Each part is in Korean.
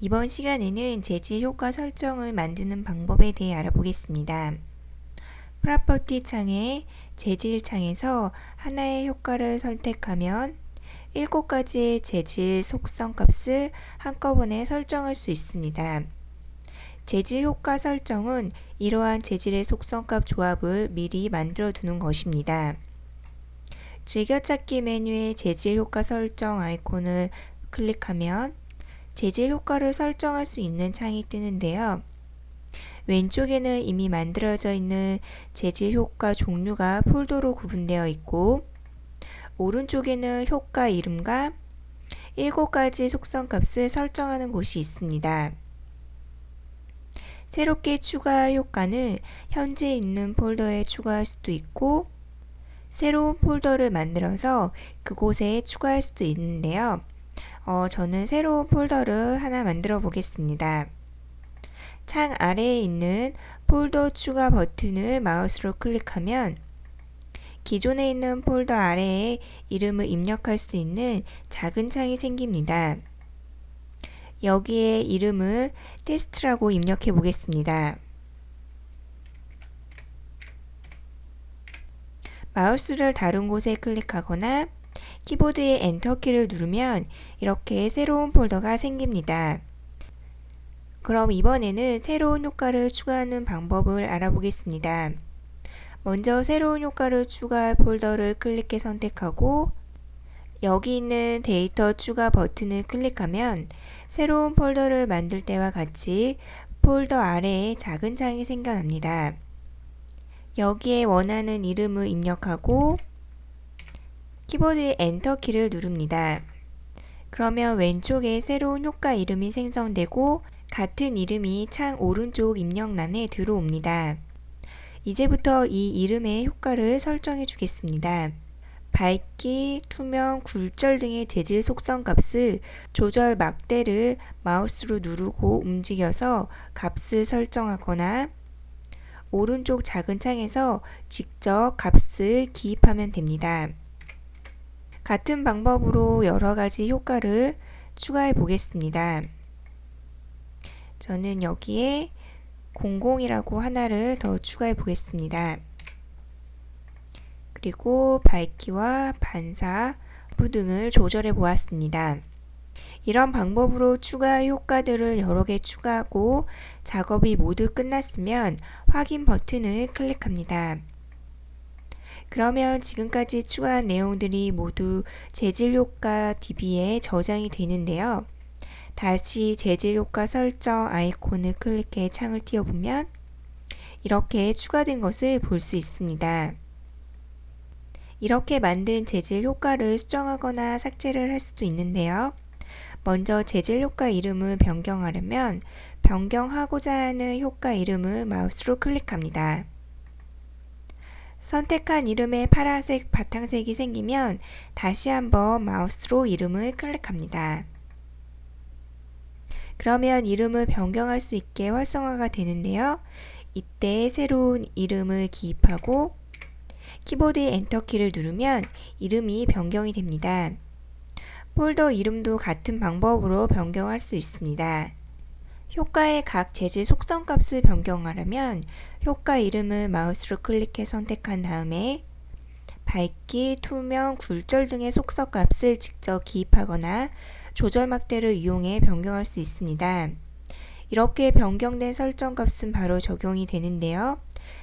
이번 시간에는 재질 효과 설정을 만드는 방법에 대해 알아보겠습니다. 프로퍼티 창에 재질 창에서 하나의 효과를 선택하면 7가지의 재질 속성 값을 한꺼번에 설정할 수 있습니다. 재질 효과 설정은 이러한 재질의 속성값 조합을 미리 만들어 두는 것입니다. 즐겨찾기 메뉴의 재질 효과 설정 아이콘을 클릭하면 재질 효과를 설정할 수 있는 창이 뜨는데요. 왼쪽에는 이미 만들어져 있는 재질 효과 종류가 폴더로 구분되어 있고, 오른쪽에는 효과 이름과 7가지 속성 값을 설정하는 곳이 있습니다. 새롭게 추가 효과는 현재 있는 폴더에 추가할 수도 있고, 새로운 폴더를 만들어서 그곳에 추가할 수도 있는데요. 저는 새로운 폴더를 하나 만들어 보겠습니다. 창 아래에 있는 폴더 추가 버튼을 마우스로 클릭하면 기존에 있는 폴더 아래에 이름을 입력할 수 있는 작은 창이 생깁니다. 여기에 이름을 테스트라고 입력해 보겠습니다. 마우스를 다른 곳에 클릭하거나 키보드의 엔터키를 누르면 이렇게 새로운 폴더가 생깁니다. 그럼 이번에는 새로운 효과를 추가하는 방법을 알아보겠습니다. 먼저 새로운 효과를 추가할 폴더를 클릭해 선택하고 여기 있는 데이터 추가 버튼을 클릭하면 새로운 폴더를 만들 때와 같이 폴더 아래에 작은 창이 생겨납니다. 여기에 원하는 이름을 입력하고 키보드의 엔터키를 누릅니다. 그러면 왼쪽에 새로운 효과 이름이 생성되고 같은 이름이 창 오른쪽 입력란에 들어옵니다. 이제부터 이 이름의 효과를 설정해 주겠습니다. 밝기, 투명, 굴절 등의 재질 속성 값을 조절 막대를 마우스로 누르고 움직여서 값을 설정하거나 오른쪽 작은 창에서 직접 값을 기입하면 됩니다. 같은 방법으로 여러가지 효과를 추가해 보겠습니다. 저는 여기에 00이라고 하나를 더 추가해 보겠습니다. 그리고 밝기와 반사, 등을 조절해 보았습니다. 이런 방법으로 추가 효과들을 여러 개 추가하고 작업이 모두 끝났으면 확인 버튼을 클릭합니다. 그러면 지금까지 추가한 내용들이 모두 재질 효과 DB에 저장이 되는데요. 다시 재질 효과 설정 아이콘을 클릭해 창을 띄워보면 이렇게 추가된 것을 볼 수 있습니다. 이렇게 만든 재질 효과를 수정하거나 삭제를 할 수도 있는데요. 먼저 재질 효과 이름을 변경하려면 변경하고자 하는 효과 이름을 마우스로 클릭합니다. 선택한 이름에 파란색 바탕색이 생기면 다시 한번 마우스로 이름을 클릭합니다. 그러면 이름을 변경할 수 있게 활성화가 되는데요. 이때 새로운 이름을 기입하고 키보드의 엔터키를 누르면 이름이 변경이 됩니다. 폴더 이름도 같은 방법으로 변경할 수 있습니다. 효과의 각 재질 속성 값을 변경하려면 효과 이름을 마우스로 클릭해 선택한 다음에 밝기, 투명, 굴절 등의 속성 값을 직접 기입하거나 조절 막대를 이용해 변경할 수 있습니다. 이렇게 변경된 설정 값은 바로 적용이 되는데요.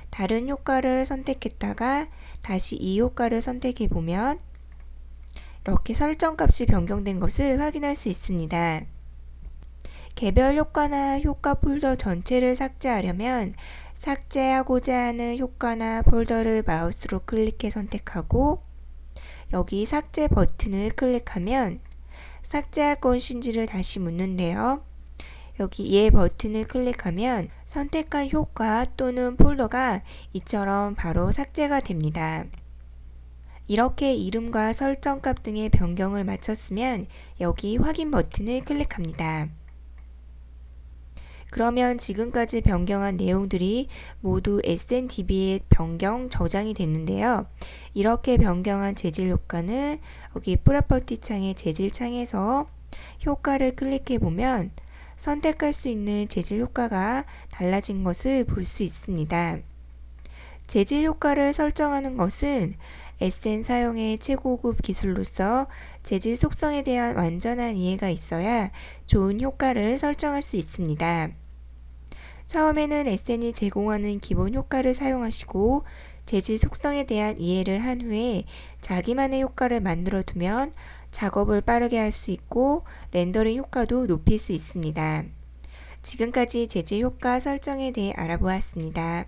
다른 효과를 선택했다가 다시 이 효과를 선택해 보면 이렇게 설정 값이 변경된 것을 확인할 수 있습니다. 개별 효과나 효과 폴더 전체를 삭제하려면 삭제하고자 하는 효과나 폴더를 마우스로 클릭해 선택하고 여기 삭제 버튼을 클릭하면 삭제할 것인지를 다시 묻는데요. 여기 예 버튼을 클릭하면 선택한 효과 또는 폴더가 이처럼 바로 삭제가 됩니다. 이렇게 이름과 설정값 등의 변경을 마쳤으면 여기 확인 버튼을 클릭합니다. 그러면 지금까지 변경한 내용들이 모두 SNDB에 변경 저장이 됐는데요. 이렇게 변경한 재질 효과는 여기 프로퍼티 창의 재질 창에서 효과를 클릭해 보면 선택할 수 있는 재질 효과가 달라진 것을 볼 수 있습니다. 재질 효과를 설정하는 것은 SN 사용의 최고급 기술로서 재질 속성에 대한 완전한 이해가 있어야 좋은 효과를 설정할 수 있습니다. 처음에는 SN이 제공하는 기본 효과를 사용하시고 재질 속성에 대한 이해를 한 후에 자기만의 효과를 만들어 두면 작업을 빠르게 할 수 있고 렌더링 효과도 높일 수 있습니다. 지금까지 재질 효과 설정에 대해 알아보았습니다.